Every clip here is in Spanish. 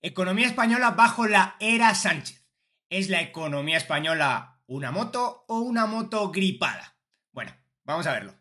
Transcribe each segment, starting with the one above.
Economía española bajo la era Sánchez. ¿Es la economía española una moto o una moto gripada? Bueno, vamos a verlo.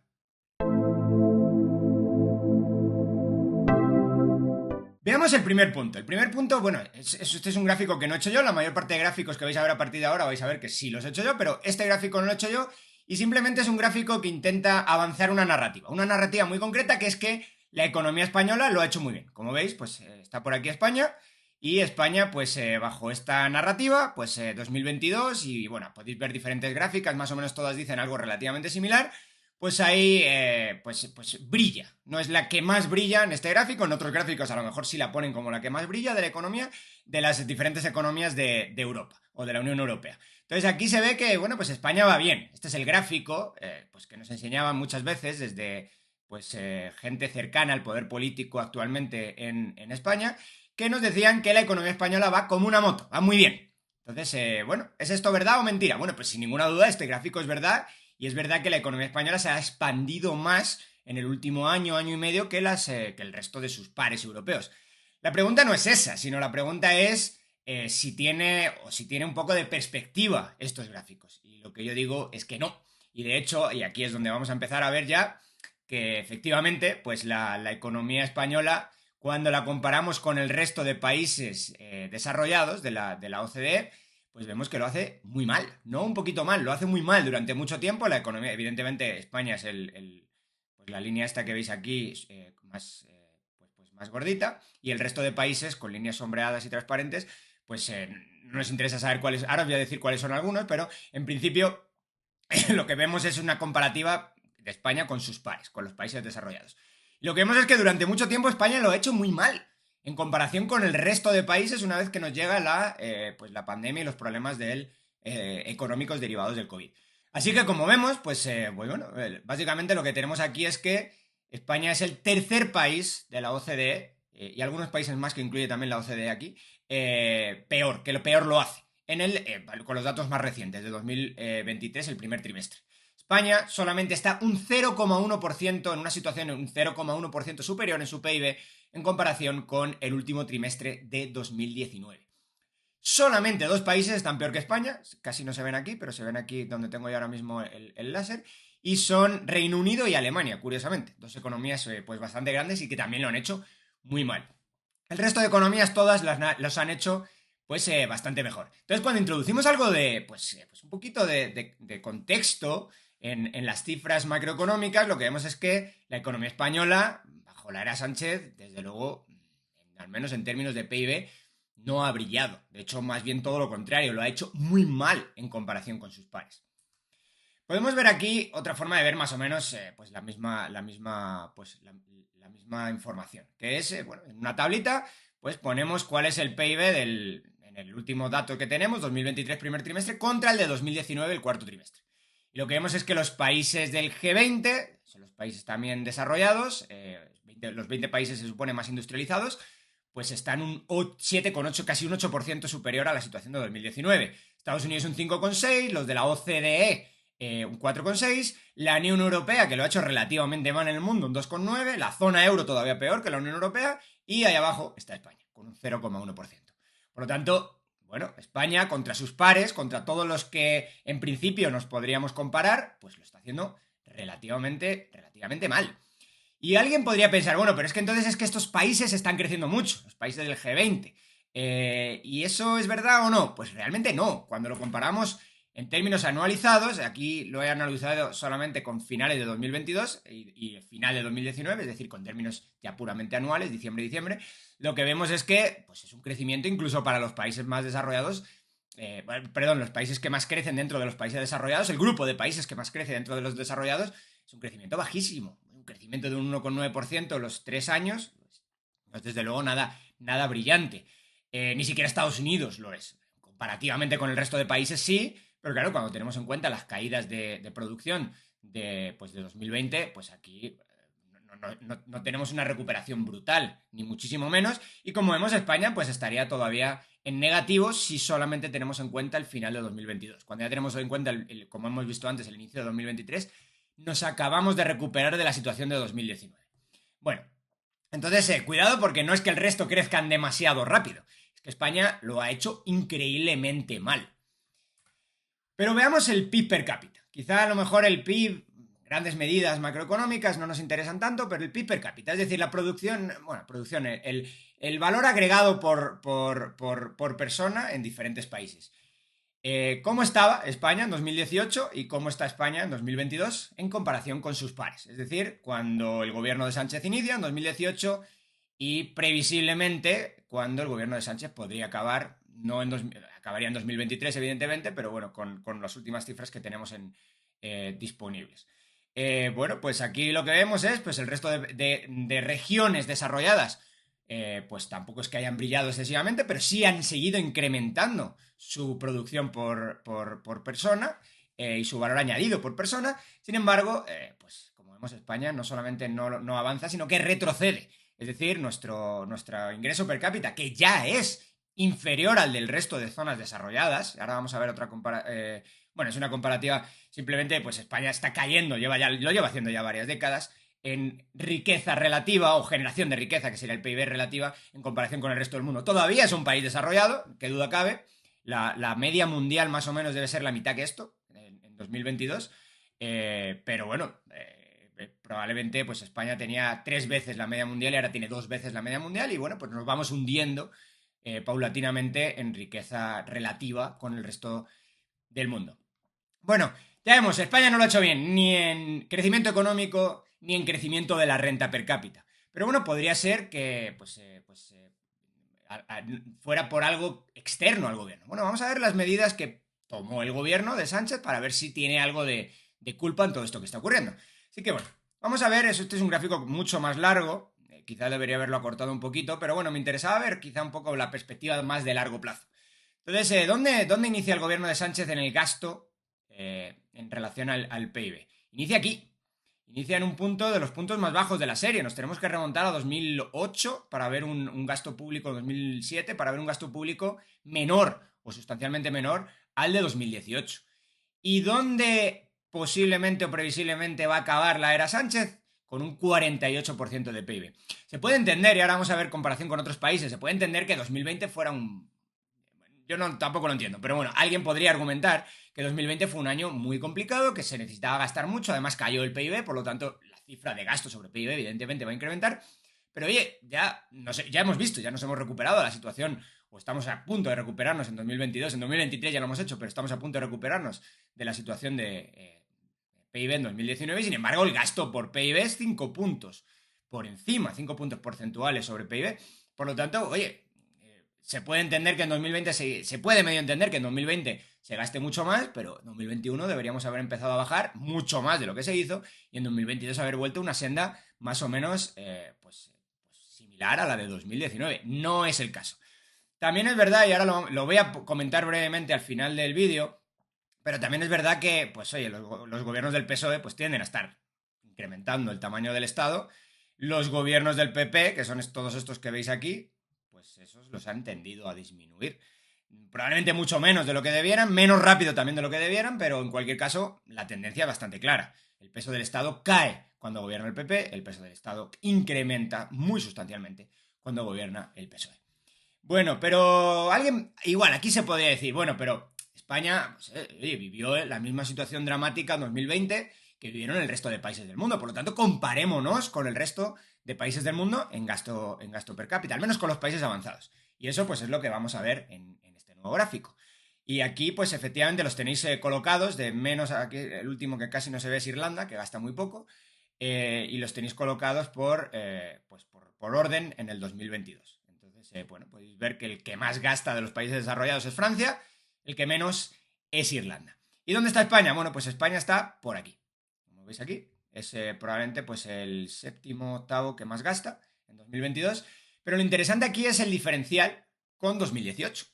Veamos el primer punto. El primer punto, bueno, este es un gráfico que no he hecho yo. La mayor parte de gráficos que vais a ver a partir de ahora vais a ver que sí los he hecho yo, pero este gráfico no lo he hecho yo y simplemente es un gráfico que intenta avanzar una narrativa. Una narrativa muy concreta que es que la economía española lo ha hecho muy bien. Como veis, pues está por aquí España y España, pues bajo esta narrativa, pues 2022 y bueno, podéis ver diferentes gráficas, más o menos todas dicen algo relativamente similar. Pues ahí pues brilla. No es la que más brilla en este gráfico, en otros gráficos a lo mejor sí la ponen como la que más brilla de la economía, de las diferentes economías de Europa o de la Unión Europea. Entonces aquí se ve que, bueno, pues España va bien. Este es el gráfico pues que nos enseñaban muchas veces desde pues gente cercana al poder político actualmente en España, que nos decían que la economía española va como una moto, va muy bien. Entonces, bueno, ¿es esto verdad o mentira? Bueno, pues sin ninguna duda este gráfico es verdad y es verdad que la economía española se ha expandido más en el último año, año y medio que el resto de sus pares europeos. La pregunta no es esa, sino la pregunta es si tiene un poco de perspectiva estos gráficos. Y lo que yo digo es que no. Y de hecho, y aquí es donde vamos a empezar a ver ya que efectivamente, pues la economía española, cuando la comparamos con el resto de países desarrollados de la OCDE, pues vemos que lo hace muy mal, no un poquito mal, lo hace muy mal durante mucho tiempo. La economía, evidentemente, España es pues la línea esta que veis aquí pues más gordita, y el resto de países con líneas sombreadas y transparentes, pues no nos interesa saber cuáles. Ahora os voy a decir cuáles son algunos, pero en principio lo que vemos es una comparativa de España con sus pares, con los países desarrollados. Y lo que vemos es que durante mucho tiempo España lo ha hecho muy mal en comparación con el resto de países una vez que nos llega pues la pandemia y los problemas económicos derivados del COVID. Así que como vemos, pues bueno, básicamente lo que tenemos aquí es que España es el tercer país de la OCDE, y algunos países más que incluye también la OCDE aquí, peor, que lo peor lo hace con los datos más recientes de 2023, el primer trimestre. España solamente está un 0,1% en una situación un 0,1% superior en su PIB en comparación con el último trimestre de 2019. Solamente dos países están peor que España, casi no se ven aquí, pero se ven aquí donde tengo yo ahora mismo el láser, y son Reino Unido y Alemania, curiosamente. Dos economías pues bastante grandes y que también lo han hecho muy mal. El resto de economías todas los han hecho pues bastante mejor. Entonces cuando introducimos algo de pues un poquito de contexto en las cifras macroeconómicas, lo que vemos es que la economía española, bajo la era Sánchez, desde luego, al menos en términos de PIB, no ha brillado. De hecho, más bien todo lo contrario, lo ha hecho muy mal en comparación con sus pares. Podemos ver aquí otra forma de ver más o menos pues la misma información, que es, bueno, en una tablita, pues ponemos cuál es el PIB en el último dato que tenemos, 2023 primer trimestre, contra el de 2019 el cuarto trimestre. Y lo que vemos es que los países del G20, son los países también desarrollados, los 20 países se supone más industrializados, pues están un 7,8, casi un 8% superior a la situación de 2019. Estados Unidos un 5,6, los de la OCDE un 4,6, la Unión Europea, que lo ha hecho relativamente mal en el mundo, un 2,9, la zona euro todavía peor que la Unión Europea, y ahí abajo está España, con un 0,1%. Por lo tanto, bueno, España contra sus pares, contra todos los que en principio nos podríamos comparar, pues lo está haciendo relativamente mal. Y alguien podría pensar, bueno, pero es que entonces es que estos países están creciendo mucho, los países del G20. ¿Y eso es verdad o no? Pues realmente no. Cuando lo comparamos en términos anualizados, aquí lo he analizado solamente con finales de 2022 y final de 2019, es decir, con términos ya puramente anuales, diciembre-diciembre, lo que vemos es que pues es un crecimiento incluso para los países más desarrollados, los países que más crecen dentro de los países desarrollados, el grupo de países que más crece dentro de los desarrollados, es un crecimiento bajísimo. Un crecimiento de un 1,9% los 3 años, pues desde luego nada brillante. Ni siquiera Estados Unidos lo es. Comparativamente con el resto de países sí, pero claro, cuando tenemos en cuenta las caídas de producción de 2020, pues aquí no tenemos una recuperación brutal, ni muchísimo menos, y como vemos España pues estaría todavía en negativo si solamente tenemos en cuenta el final de 2022. Cuando ya tenemos en cuenta, como hemos visto antes, el inicio de 2023, nos acabamos de recuperar de la situación de 2019. Bueno, entonces cuidado porque no es que el resto crezcan demasiado rápido, que España lo ha hecho increíblemente mal. Pero veamos el PIB per cápita. Quizá a lo mejor el PIB, grandes medidas macroeconómicas no nos interesan tanto, pero el PIB per cápita, es decir, la producción, el valor agregado por persona en diferentes países. ¿Cómo estaba España en 2018 y cómo está España en 2022 en comparación con sus pares? Es decir, cuando el gobierno de Sánchez inicia en 2018 y previsiblemente cuando el gobierno de Sánchez podría acabar, no en acabaría en 2023 evidentemente, pero bueno, con las últimas cifras que tenemos disponibles. Bueno, pues aquí lo que vemos es pues el resto de regiones desarrolladas, pues tampoco es que hayan brillado excesivamente, pero sí han seguido incrementando su producción por persona y su valor añadido por persona. Sin embargo, pues como vemos, España no solamente no avanza, sino que retrocede. Es decir, nuestro ingreso per cápita, que ya es inferior al del resto de zonas desarrolladas. Ahora vamos a ver otra comparativa. Bueno, es una comparativa. Simplemente, pues España está cayendo, lo lleva haciendo ya varias décadas, en riqueza relativa o generación de riqueza, que sería el PIB relativa, en comparación con el resto del mundo. Todavía es un país desarrollado, que duda cabe. La media mundial más o menos debe ser la mitad que esto, en 2022. Pero bueno, probablemente pues España tenía 3 veces la media mundial y ahora tiene 2 veces la media mundial y bueno, pues nos vamos hundiendo paulatinamente en riqueza relativa con el resto del mundo. Bueno, ya vemos, España no lo ha hecho bien, ni en crecimiento económico, ni en crecimiento de la renta per cápita. Pero bueno, podría ser que fuera por algo externo al gobierno. Bueno, vamos a ver las medidas que tomó el gobierno de Sánchez para ver si tiene algo de culpa en todo esto que está ocurriendo. Así que bueno, vamos a ver, este es un gráfico mucho más largo, quizá debería haberlo acortado un poquito, pero bueno, me interesaba ver quizá un poco la perspectiva más de largo plazo. Entonces, ¿dónde inicia el gobierno de Sánchez en el gasto en relación al PIB? Inicia aquí. Inicia en un punto de los puntos más bajos de la serie. Nos tenemos que remontar a 2008 para ver un gasto público, 2007, para ver un gasto público menor o sustancialmente menor al de 2018. ¿Y dónde posiblemente o previsiblemente va a acabar la era Sánchez? Con un 48% de PIB. Se puede entender, y ahora vamos a ver comparación con otros países, se puede entender que 2020 fuera un... Yo tampoco lo entiendo, pero bueno, alguien podría argumentar que 2020 fue un año muy complicado, que se necesitaba gastar mucho, además cayó el PIB, por lo tanto la cifra de gasto sobre PIB evidentemente va a incrementar, pero oye, ya hemos visto, ya nos hemos recuperado de la situación, o estamos a punto de recuperarnos en 2022, en 2023 ya lo hemos hecho, pero estamos a punto de recuperarnos de la situación de PIB en 2019, y sin embargo el gasto por PIB es 5 puntos por encima, 5 puntos porcentuales sobre PIB, por lo tanto, oye, se puede entender que en 2020 se puede medio entender que en 2020 se gaste mucho más, pero en 2021 deberíamos haber empezado a bajar mucho más de lo que se hizo y en 2022 haber vuelto a una senda más o menos pues similar a la de 2019. No es el caso. También es verdad, y ahora lo voy a comentar brevemente al final del vídeo, pero también es verdad que, pues oye, los gobiernos del PSOE pues tienden a estar incrementando el tamaño del Estado. Los gobiernos del PP, que son todos estos que veis aquí, pues esos los han tendido a disminuir. Probablemente mucho menos de lo que debieran, menos rápido también de lo que debieran, pero en cualquier caso la tendencia es bastante clara. El peso del Estado cae cuando gobierna el PP, el peso del Estado incrementa muy sustancialmente cuando gobierna el PSOE. Bueno, pero igual, aquí se podría decir, bueno, pero España pues, vivió la misma situación dramática en 2020 que vivieron el resto de países del mundo. Por lo tanto, comparémonos con el resto de países del mundo en gasto per cápita, al menos con los países avanzados. Y eso pues es lo que vamos a ver en este nuevo gráfico. Y aquí pues efectivamente los tenéis colocados de menos, aquí el último que casi no se ve es Irlanda, que gasta muy poco, y los tenéis colocados por orden en el 2022. Entonces, bueno, podéis ver que el que más gasta de los países desarrollados es Francia, el que menos es Irlanda. ¿Y dónde está España? Bueno, pues España está por aquí. Como veis aquí, es probablemente pues el séptimo, octavo que más gasta en 2022. Pero lo interesante aquí es el diferencial con 2018.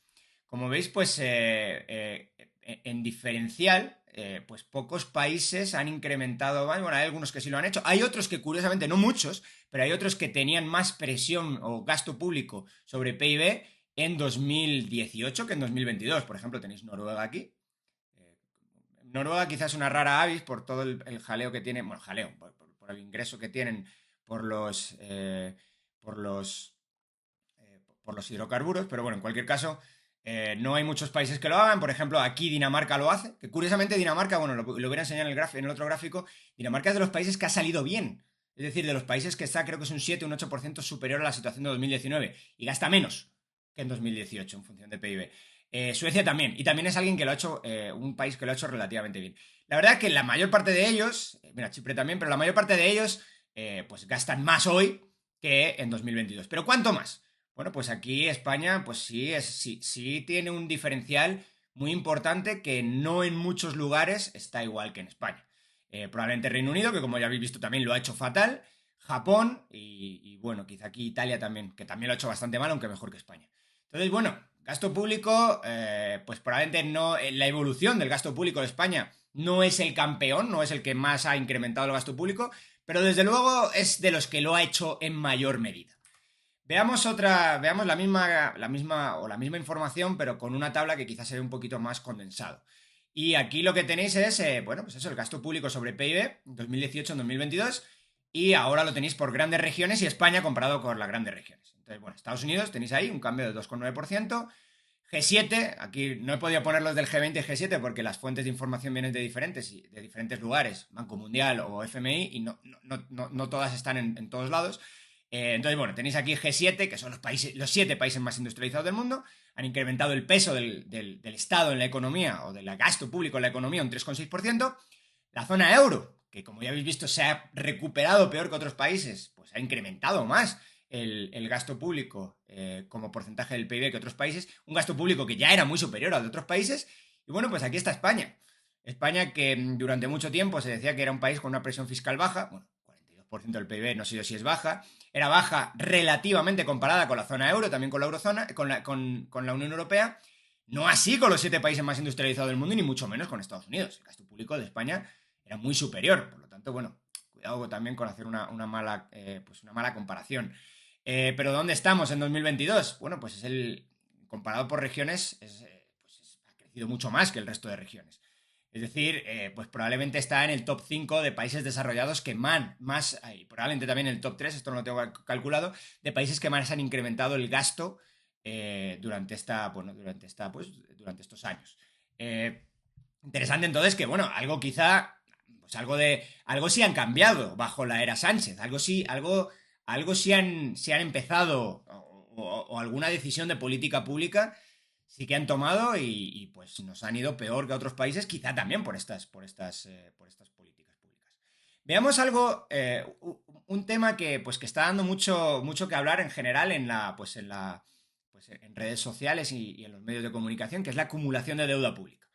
Como veis, pues en diferencial, pues pocos países han incrementado más. Bueno, hay algunos que sí lo han hecho. Hay otros que, curiosamente, no muchos, pero hay otros que tenían más presión o gasto público sobre PIB en 2018 que en 2022. Por ejemplo, tenéis Noruega aquí. Noruega quizás es una rara avis por todo el jaleo que tiene, bueno, jaleo, por el ingreso que tienen por los por los hidrocarburos, pero bueno, en cualquier caso, no hay muchos países que lo hagan. Por ejemplo, aquí Dinamarca lo hace, que curiosamente Dinamarca, bueno, lo voy a enseñar en el otro gráfico, Dinamarca es de los países que ha salido bien. Es decir, de los países que está, creo que es un 7, un 8% superior a la situación de 2019 y gasta menos que en 2018 en función de PIB. Suecia también, y también es alguien que lo ha hecho, un país que lo ha hecho relativamente bien. La verdad es que la mayor parte de ellos, mira, Chipre también, pero la mayor parte de ellos, pues gastan más hoy que en 2022. ¿Pero cuánto más? Bueno, pues aquí España, pues sí tiene un diferencial muy importante que no en muchos lugares está igual que en España. Probablemente Reino Unido, que como ya habéis visto también lo ha hecho fatal, Japón y bueno, quizá aquí Italia también, que también lo ha hecho bastante mal, aunque mejor que España. Entonces, bueno, gasto público, pues probablemente no, la evolución del gasto público de España no es el campeón, no es el que más ha incrementado el gasto público, pero desde luego es de los que lo ha hecho en mayor medida. Veamos la misma información, pero con una tabla que quizás se ve un poquito más condensado. Y aquí lo que tenéis es, bueno, pues eso, el gasto público sobre PIB, 2018 en 2022, y ahora lo tenéis por grandes regiones y España comparado con las grandes regiones. Entonces, bueno, Estados Unidos tenéis ahí un cambio de 2,9%. G7, aquí no he podido poner los del G20 y G7 porque las fuentes de información vienen de diferentes lugares, Banco Mundial o FMI, y no todas están en todos lados. Entonces, bueno, tenéis aquí G7, que son los 7 países más industrializados del mundo, han incrementado el peso del Estado en la economía o del gasto público en la economía un 3,6%. La zona euro, que como ya habéis visto se ha recuperado peor que otros países, pues ha incrementado más el gasto público como porcentaje del PIB que otros países, un gasto público que ya era muy superior al de otros países. Y bueno, pues aquí está España. España que durante mucho tiempo se decía que era un país con una presión fiscal baja, bueno, 42% del PIB, no sé yo si es baja, era baja relativamente comparada con la zona euro, también con la eurozona, con la Unión Europea, no así con los 7 países más industrializados del mundo y ni mucho menos con Estados Unidos. El gasto público de España era muy superior, por lo tanto, bueno, cuidado también con hacer una mala comparación. Pero ¿dónde estamos en 2022? Bueno, pues comparado por regiones, ha crecido mucho más que el resto de regiones. Es decir, pues probablemente está en el top 5 de países desarrollados que y probablemente también en el top 3, esto no lo tengo calculado, de países que más han incrementado el gasto durante estos años. Interesante entonces que, bueno, algo sí han cambiado bajo la era Sánchez, algo sí han empezado o alguna decisión de política pública sí que han tomado pues nos han ido peor que a otros países, quizá también por estas políticas públicas. Veamos algo, un tema que está dando mucho que hablar en general en redes sociales y en los medios de comunicación, que es la acumulación de deuda pública.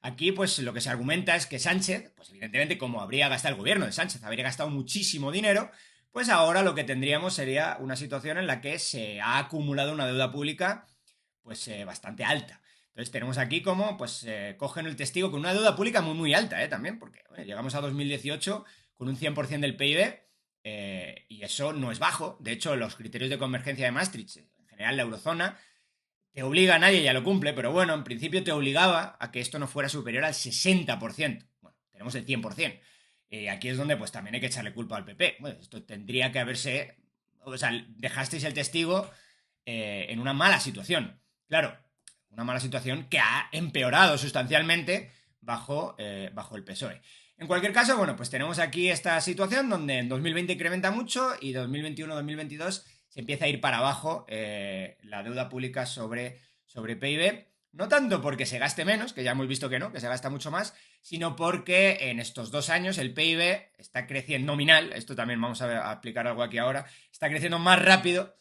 Aquí, pues lo que se argumenta es que Sánchez, pues evidentemente, como habría gastado el gobierno de Sánchez, habría gastado muchísimo dinero, pues ahora lo que tendríamos sería una situación en la que se ha acumulado una deuda pública bastante alta. Entonces tenemos aquí como cogen el testigo con una deuda pública muy alta también, porque llegamos a 2018 con un 100% del PIB y eso no es bajo. De hecho, los criterios de convergencia de Maastricht, en general la eurozona, te obliga, nadie ya lo cumple, pero bueno, en principio te obligaba a que esto no fuera superior al 60%. Bueno, tenemos el 100%. Aquí es donde pues también hay que echarle culpa al PP. Bueno, esto tendría que haberse... O sea, dejasteis el testigo en una mala situación. Claro, una mala situación que ha empeorado sustancialmente bajo el PSOE. En cualquier caso, bueno, pues tenemos aquí esta situación donde en 2020 incrementa mucho y 2021-2022 se empieza a ir para abajo la deuda pública sobre PIB. No tanto porque se gaste menos, que ya hemos visto que no, que se gasta mucho más, sino porque en estos 2 años el PIB está creciendo nominal, esto también vamos a explicar algo aquí ahora, está creciendo más rápido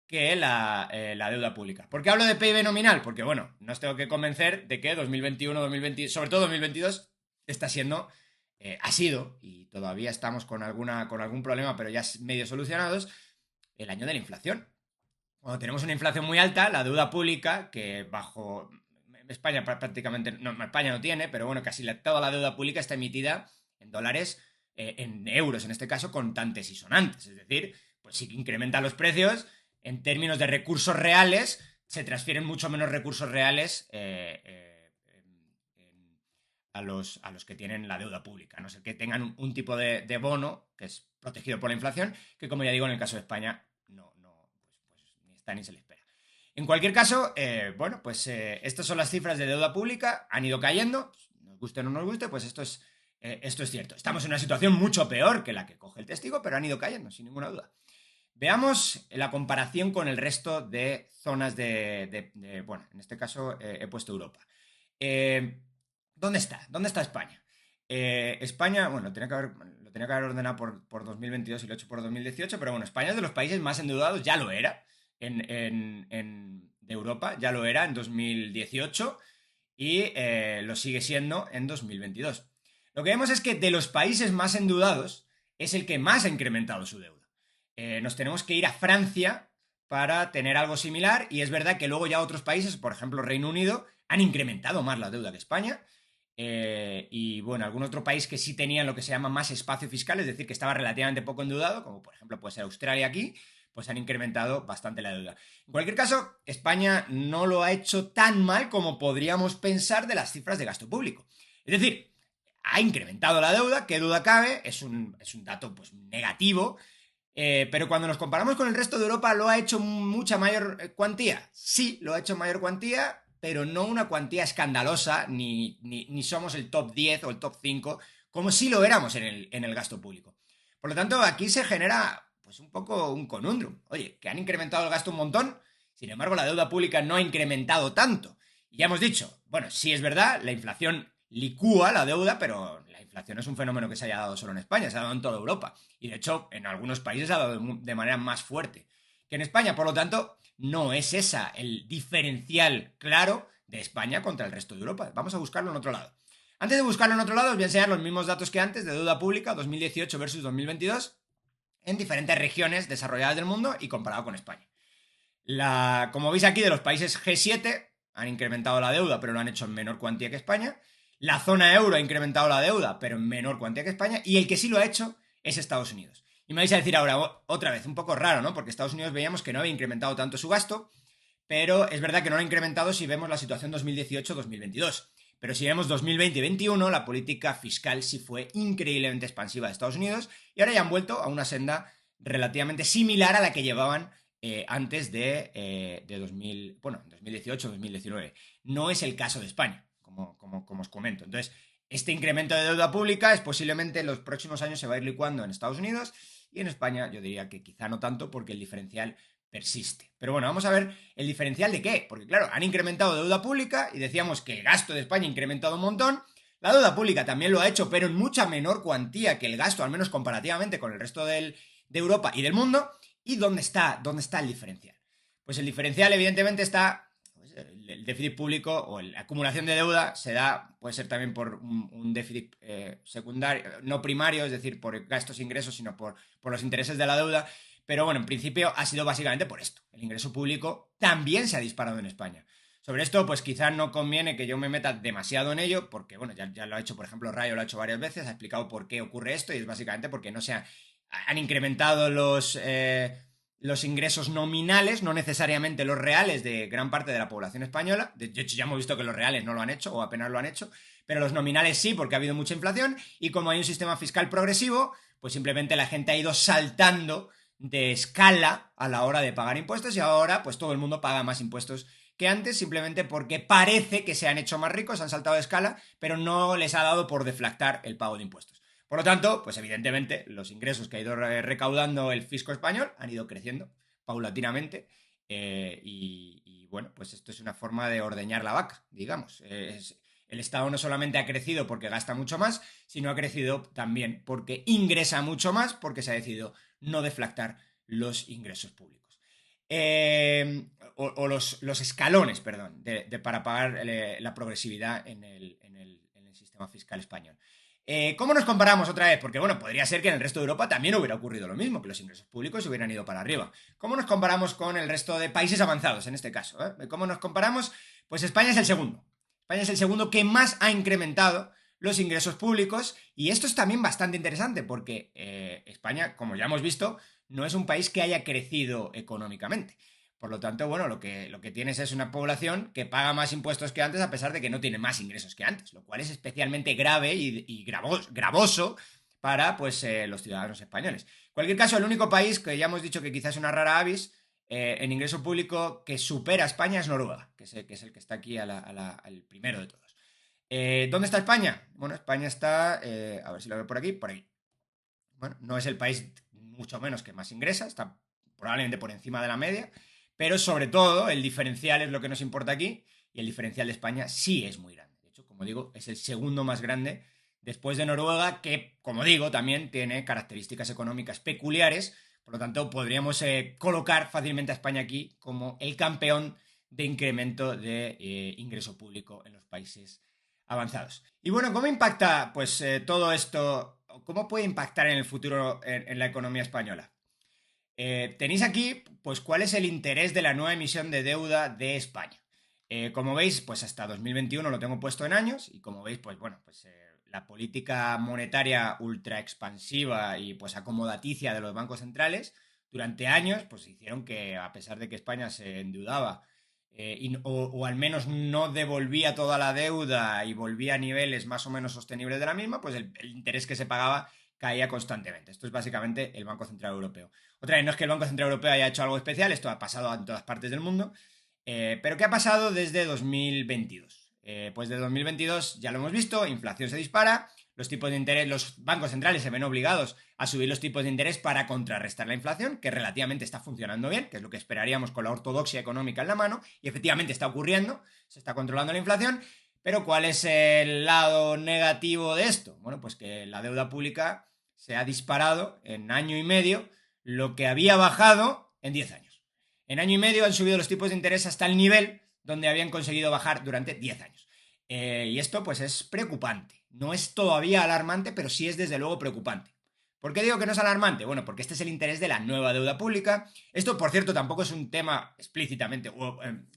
que la deuda pública. ¿Por qué hablo de PIB nominal? Porque, bueno, no os tengo que convencer de que 2021, 2020, sobre todo 2022, ha sido, y todavía estamos con algún problema, pero ya medio solucionados, el año de la inflación. Cuando tenemos una inflación muy alta, la deuda pública, que bajo España prácticamente, no, España no tiene, pero bueno, casi toda la deuda pública está emitida en dólares, en euros en este caso, contantes y sonantes. Es decir, pues sí que incrementan los precios, en términos de recursos reales, se transfieren mucho menos recursos reales a los que tienen la deuda pública, a no ser que tengan un tipo de bono que es protegido por la inflación, que como ya digo, en el caso de España no ni está ni se le espera. En cualquier caso, bueno, pues estas son las cifras de deuda pública, han ido cayendo, nos guste o no nos guste, pues esto es cierto. Estamos en una situación mucho peor que la que coge el testigo, pero han ido cayendo, sin ninguna duda. Veamos la comparación con el resto de zonas bueno, en este caso he puesto Europa. ¿Dónde está? ¿Dónde está España? España, bueno, lo tenía que haber ordenado por 2022 y lo he hecho por 2018, pero bueno, España es de los países más endeudados, ya lo era, de Europa, ya lo era en 2018 y lo sigue siendo en 2022. Lo que vemos es que de los países más endeudados es el que más ha incrementado su deuda. Nos tenemos que ir a Francia para tener algo similar y es verdad que luego ya otros países, por ejemplo Reino Unido, han incrementado más la deuda que España. Y bueno, algún otro país que sí tenía lo que se llama más espacio fiscal, es decir, que estaba relativamente poco endeudado, como por ejemplo puede ser Australia aquí, pues han incrementado bastante la deuda. En cualquier caso, España no lo ha hecho tan mal como podríamos pensar de las cifras de gasto público. Es decir, ha incrementado la deuda, qué duda cabe, es un dato pues negativo, pero cuando nos comparamos con el resto de Europa, ¿lo ha hecho mucha mayor cuantía? Sí, lo ha hecho mayor cuantía, pero no una cuantía escandalosa, ni somos el top 10 o el top 5, como sí lo éramos en el gasto público. Por lo tanto, aquí se genera pues un poco un conundrum. Oye, que han incrementado el gasto un montón, sin embargo la deuda pública no ha incrementado tanto. Y ya hemos dicho, bueno, sí es verdad, la inflación licúa la deuda, pero la inflación es un fenómeno que se haya dado solo en España, se ha dado en toda Europa. Y de hecho, en algunos países se ha dado de manera más fuerte que en España. Por lo tanto, no es esa el diferencial claro de España contra el resto de Europa. Vamos a buscarlo en otro lado. Antes de buscarlo en otro lado, os voy a enseñar los mismos datos que antes de deuda pública 2018 versus 2022 en diferentes regiones desarrolladas del mundo y comparado con España. Como veis aquí, de los países G7 han incrementado la deuda, pero lo han hecho en menor cuantía que España. La zona euro ha incrementado la deuda, pero en menor cuantía que España. Y el que sí lo ha hecho es Estados Unidos. Y me vais a decir ahora, otra vez, un poco raro, ¿no? Porque Estados Unidos veíamos que no había incrementado tanto su gasto, pero es verdad que no lo ha incrementado si vemos la situación 2018-2022. Pero si vemos 2020 y 2021, la política fiscal sí fue increíblemente expansiva de Estados Unidos y ahora ya han vuelto a una senda relativamente similar a la que llevaban antes de 2018-2019. No es el caso de España, como os comento. Entonces, este incremento de deuda pública es posiblemente en los próximos años se va a ir licuando en Estados Unidos y en España yo diría que quizá no tanto porque el diferencial persiste. Pero bueno, vamos a ver el diferencial de qué, porque claro, han incrementado deuda pública y decíamos que el gasto de España ha incrementado un montón, la deuda pública también lo ha hecho, pero en mucha menor cuantía que el gasto, al menos comparativamente con el resto de Europa y del mundo. ¿Y dónde está el diferencial? Pues el diferencial evidentemente está, pues, el déficit público o la acumulación de deuda se da, puede ser también por un déficit secundario, no primario, es decir, por gastos e ingresos, sino por los intereses de la deuda. Pero bueno, en principio ha sido básicamente por esto. El ingreso público también se ha disparado en España. Sobre esto, pues quizás no conviene que yo me meta demasiado en ello, porque bueno, ya lo ha hecho, por ejemplo, Rayo lo ha hecho varias veces, ha explicado por qué ocurre esto y es básicamente porque no han incrementado los ingresos nominales, no necesariamente los reales de gran parte de la población española. De hecho, ya hemos visto que los reales no lo han hecho o apenas lo han hecho, pero los nominales sí, porque ha habido mucha inflación y como hay un sistema fiscal progresivo, pues simplemente la gente ha ido saltando de escala a la hora de pagar impuestos y ahora pues todo el mundo paga más impuestos que antes simplemente porque parece que se han hecho más ricos, han saltado de escala, pero no les ha dado por deflactar el pago de impuestos. Por lo tanto, pues evidentemente los ingresos que ha ido recaudando el fisco español han ido creciendo paulatinamente y bueno, pues esto es una forma de ordeñar la vaca, digamos. El Estado no solamente ha crecido porque gasta mucho más, sino ha crecido también porque ingresa mucho más porque se ha decidido no deflactar los ingresos públicos. Los escalones, perdón, para pagar la progresividad en el sistema fiscal español. ¿Cómo nos comparamos otra vez? Porque, bueno, podría ser que en el resto de Europa también hubiera ocurrido lo mismo, que los ingresos públicos hubieran ido para arriba. ¿Cómo nos comparamos con el resto de países avanzados, en este caso? ¿Cómo nos comparamos? Pues España es el segundo. España es el segundo que más ha incrementado los ingresos públicos y esto es también bastante interesante porque España, como ya hemos visto, no es un país que haya crecido económicamente. Por lo tanto, bueno, lo que tienes es una población que paga más impuestos que antes a pesar de que no tiene más ingresos que antes, lo cual es especialmente grave y gravoso para pues, los ciudadanos españoles. En cualquier caso, el único país que ya hemos dicho que quizás es una rara avis en ingreso público que supera a España es Noruega, que es el que está aquí al primero de todos. ¿Dónde está España? Bueno, España está, a ver si lo veo por aquí, por ahí. Bueno, no es el país mucho menos que más ingresa, está probablemente por encima de la media, pero sobre todo el diferencial es lo que nos importa aquí y el diferencial de España sí es muy grande. De hecho, como digo, es el segundo más grande después de Noruega, que, como digo, también tiene características económicas peculiares. Por lo tanto, podríamos colocar fácilmente a España aquí como el campeón de incremento de ingreso público en los países avanzados. Y bueno, ¿cómo impacta pues todo esto? ¿Cómo puede impactar en el futuro en la economía española? Tenéis aquí, pues, cuál es el interés de la nueva emisión de deuda de España. Como veis, pues hasta 2021 lo tengo puesto en años y como veis, pues bueno, pues la política monetaria ultra expansiva y pues acomodaticia de los bancos centrales durante años, pues hicieron que a pesar de que España se endeudaba o al menos no devolvía toda la deuda y volvía a niveles más o menos sostenibles de la misma, pues el interés que se pagaba caía constantemente. Esto es básicamente el Banco Central Europeo. Otra vez, no es que el Banco Central Europeo haya hecho algo especial, esto ha pasado en todas partes del mundo, pero ¿qué ha pasado desde 2022? Pues desde 2022 ya lo hemos visto, inflación se dispara, los tipos de interés, los bancos centrales se ven obligados a subir los tipos de interés para contrarrestar la inflación, que relativamente está funcionando bien, que es lo que esperaríamos con la ortodoxia económica en la mano, y efectivamente está ocurriendo, se está controlando la inflación, pero ¿cuál es el lado negativo de esto? Bueno, pues que la deuda pública se ha disparado en año y medio lo que había bajado en 10 años. En año y medio han subido los tipos de interés hasta el nivel donde habían conseguido bajar durante 10 años. Y esto pues es preocupante. No es todavía alarmante, pero sí es desde luego preocupante. ¿Por qué digo que no es alarmante? Bueno, porque este es el interés de la nueva deuda pública. Esto, por cierto, tampoco es un tema explícitamente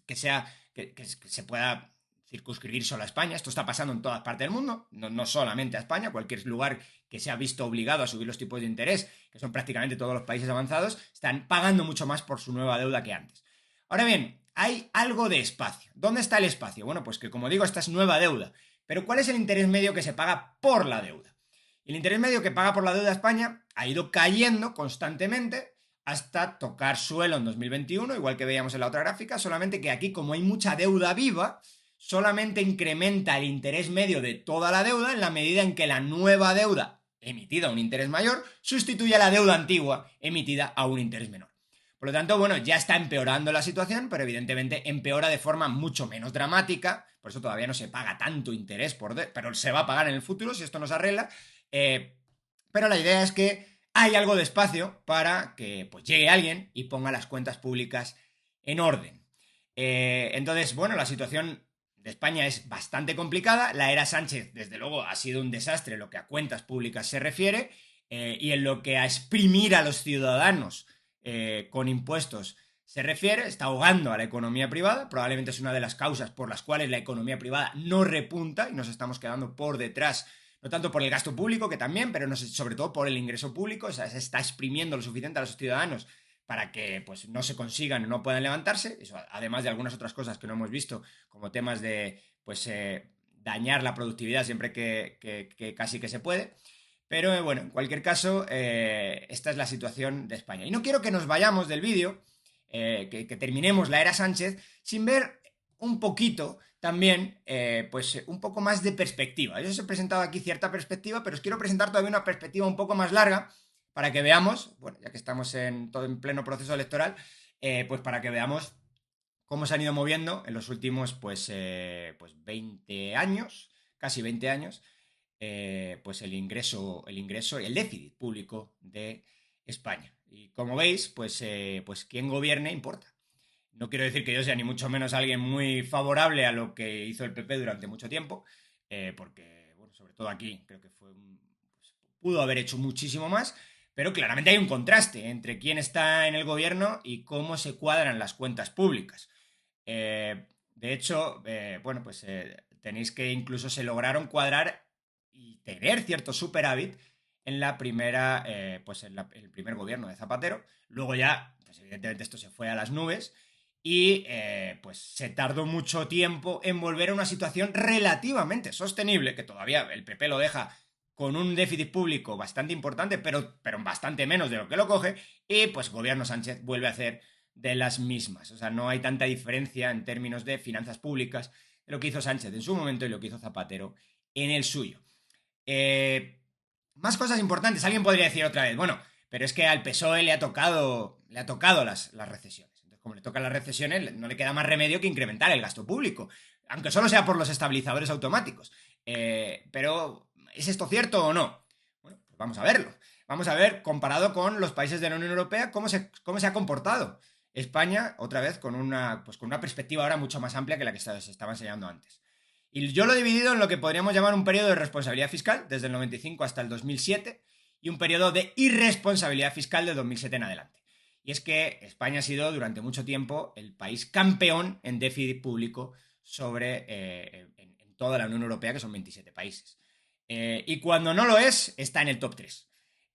que se pueda circunscribir solo a España. Esto está pasando en todas partes del mundo, no solamente a España. Cualquier lugar que se ha visto obligado a subir los tipos de interés, que son prácticamente todos los países avanzados, están pagando mucho más por su nueva deuda que antes. Ahora bien, hay algo de espacio. ¿Dónde está el espacio? Bueno, pues que como digo, esta es nueva deuda. Pero ¿cuál es el interés medio que se paga por la deuda? El interés medio que paga por la deuda España ha ido cayendo constantemente hasta tocar suelo en 2021, igual que veíamos en la otra gráfica, solamente que aquí, como hay mucha deuda viva, solamente incrementa el interés medio de toda la deuda en la medida en que la nueva deuda emitida a un interés mayor sustituye a la deuda antigua emitida a un interés menor. Por lo tanto, bueno, ya está empeorando la situación, pero evidentemente empeora de forma mucho menos dramática, por eso todavía no se paga tanto interés, pero se va a pagar en el futuro si esto no se arregla. Pero la idea es que hay algo de espacio para que pues, llegue alguien y ponga las cuentas públicas en orden. Entonces, bueno, la situación de España es bastante complicada. La era Sánchez, desde luego, ha sido un desastre en lo que a cuentas públicas se refiere y en lo que a exprimir a los ciudadanos con impuestos se refiere, está ahogando a la economía privada, probablemente es una de las causas por las cuales la economía privada no repunta y nos estamos quedando por detrás, no tanto por el gasto público, que también, pero no sé, sobre todo por el ingreso público, o sea, se está exprimiendo lo suficiente a los ciudadanos para que pues, no se consigan o no puedan levantarse, eso, además de algunas otras cosas que no hemos visto, como temas de pues, dañar la productividad siempre que casi que se puede. Pero bueno, en cualquier caso, esta es la situación de España. Y no quiero que nos vayamos del vídeo, que terminemos la era Sánchez, sin ver un poquito también, pues un poco más de perspectiva. Yo os he presentado aquí cierta perspectiva, pero os quiero presentar todavía una perspectiva un poco más larga para que veamos, bueno, ya que estamos todo en pleno proceso electoral, pues para que veamos cómo se han ido moviendo en los últimos, pues 20 años, casi 20 años, pues el el déficit público de España. Y como veis, pues quien gobierne importa. No quiero decir que yo sea ni mucho menos alguien muy favorable a lo que hizo el PP durante mucho tiempo, porque, bueno, sobre todo aquí, creo que pues, pudo haber hecho muchísimo más, pero claramente hay un contraste entre quién está en el gobierno y cómo se cuadran las cuentas públicas. De hecho, bueno, pues tenéis que incluso se lograron cuadrar y tener cierto superávit en la primera, pues en el primer gobierno de Zapatero. Luego ya, pues evidentemente esto se fue a las nubes y pues se tardó mucho tiempo en volver a una situación relativamente sostenible, que todavía el PP lo deja con un déficit público bastante importante, pero bastante menos de lo que lo coge, y pues gobierno Sánchez vuelve a hacer de las mismas. O sea, no hay tanta diferencia en términos de finanzas públicas de lo que hizo Sánchez en su momento y lo que hizo Zapatero en el suyo. Más cosas importantes. Alguien podría decir otra vez, bueno, pero es que al PSOE le ha tocado las recesiones. Entonces, como le tocan las recesiones, no le queda más remedio que incrementar el gasto público, aunque solo sea por los estabilizadores automáticos. Pero, ¿es esto cierto o no? Bueno, pues vamos a verlo. Vamos a ver, comparado con los países de la Unión Europea, cómo se ha comportado España, otra vez, con una perspectiva ahora mucho más amplia que la que se estaba enseñando antes. Y yo lo he dividido en lo que podríamos llamar un periodo de responsabilidad fiscal, desde el 95 hasta el 2007, y un periodo de irresponsabilidad fiscal de 2007 en adelante. Y es que España ha sido durante mucho tiempo el país campeón en déficit público en toda la Unión Europea, que son 27 países. Y cuando no lo está en el top 3.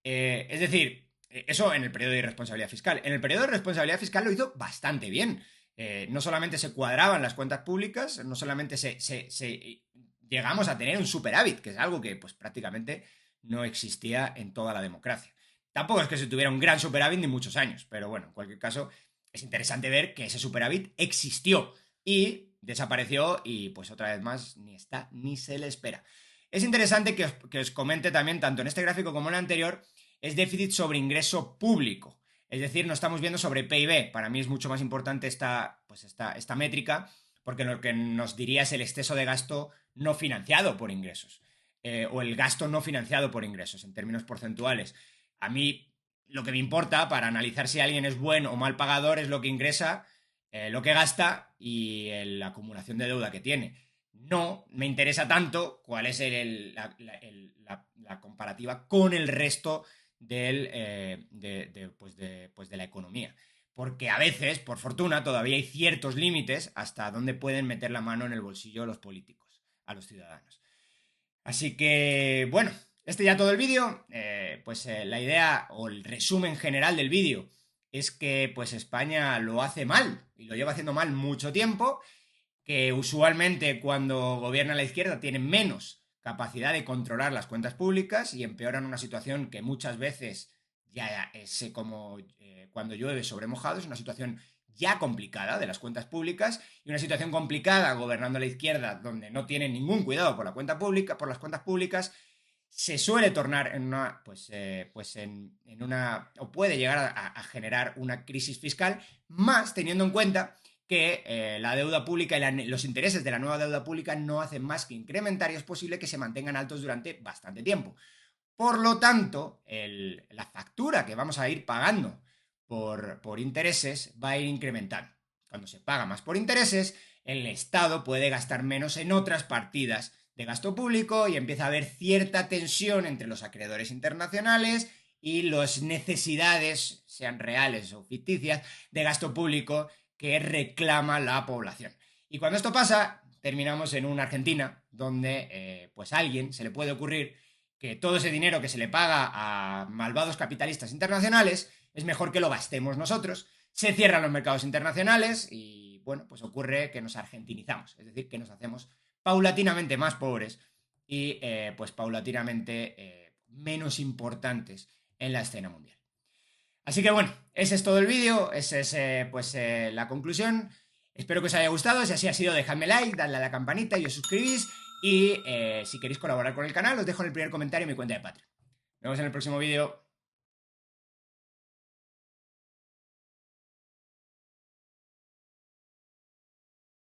Es decir, eso en el periodo de irresponsabilidad fiscal. En el periodo de responsabilidad fiscal lo hizo bastante bien. No solamente se cuadraban las cuentas públicas, no solamente llegamos a tener un superávit, que es algo que pues prácticamente no existía en toda la democracia. Tampoco es que se tuviera un gran superávit ni muchos años, pero bueno, en cualquier caso es interesante ver que ese superávit existió y desapareció y pues otra vez más ni está ni se le espera. Es interesante que os comente también, tanto en este gráfico como en el anterior, es déficit sobre ingreso público. Es decir, no estamos viendo sobre PIB. Para mí es mucho más importante esta métrica, porque lo que nos diría es el exceso de gasto no financiado por ingresos. O el gasto no financiado por ingresos, en términos porcentuales. A mí lo que me importa para analizar si alguien es buen o mal pagador es lo que ingresa, lo que gasta y la acumulación de deuda que tiene. No me interesa tanto cuál es la comparativa con el resto de la economía. Porque a veces, por fortuna, todavía hay ciertos límites hasta donde pueden meter la mano en el bolsillo los políticos, a los ciudadanos. Así que, bueno, ya todo el vídeo. La idea o el resumen general del vídeo es que pues España lo hace mal y lo lleva haciendo mal mucho tiempo, que usualmente cuando gobierna la izquierda tienen menos capacidad de controlar las cuentas públicas y empeoran una situación que muchas veces ya es como cuando llueve sobre mojado, es una situación ya complicada de las cuentas públicas y una situación complicada gobernando la izquierda donde no tienen ningún cuidado por las cuentas públicas se suele tornar en una o puede llegar a generar una crisis fiscal, más teniendo en cuenta que la deuda pública y los intereses de la nueva deuda pública no hacen más que incrementar y es posible que se mantengan altos durante bastante tiempo. Por lo tanto, la factura que vamos a ir pagando por intereses va a ir incrementando. Cuando se paga más por intereses, el Estado puede gastar menos en otras partidas de gasto público y empieza a haber cierta tensión entre los acreedores internacionales y las necesidades, sean reales o ficticias, de gasto público que reclama la población. Y cuando esto pasa, terminamos en una Argentina donde pues a alguien se le puede ocurrir que todo ese dinero que se le paga a malvados capitalistas internacionales es mejor que lo gastemos nosotros. Se cierran los mercados internacionales y, bueno, pues ocurre que nos argentinizamos, es decir, que nos hacemos paulatinamente más pobres y, pues paulatinamente menos importantes en la escena mundial. Así que, bueno, ese es todo el vídeo, esa es, la conclusión. Espero que os haya gustado, si así ha sido, dejadme like, dadle a la campanita y os suscribís. Y si queréis colaborar con el canal, os dejo en el primer comentario mi cuenta de Patreon. Nos vemos en el próximo vídeo.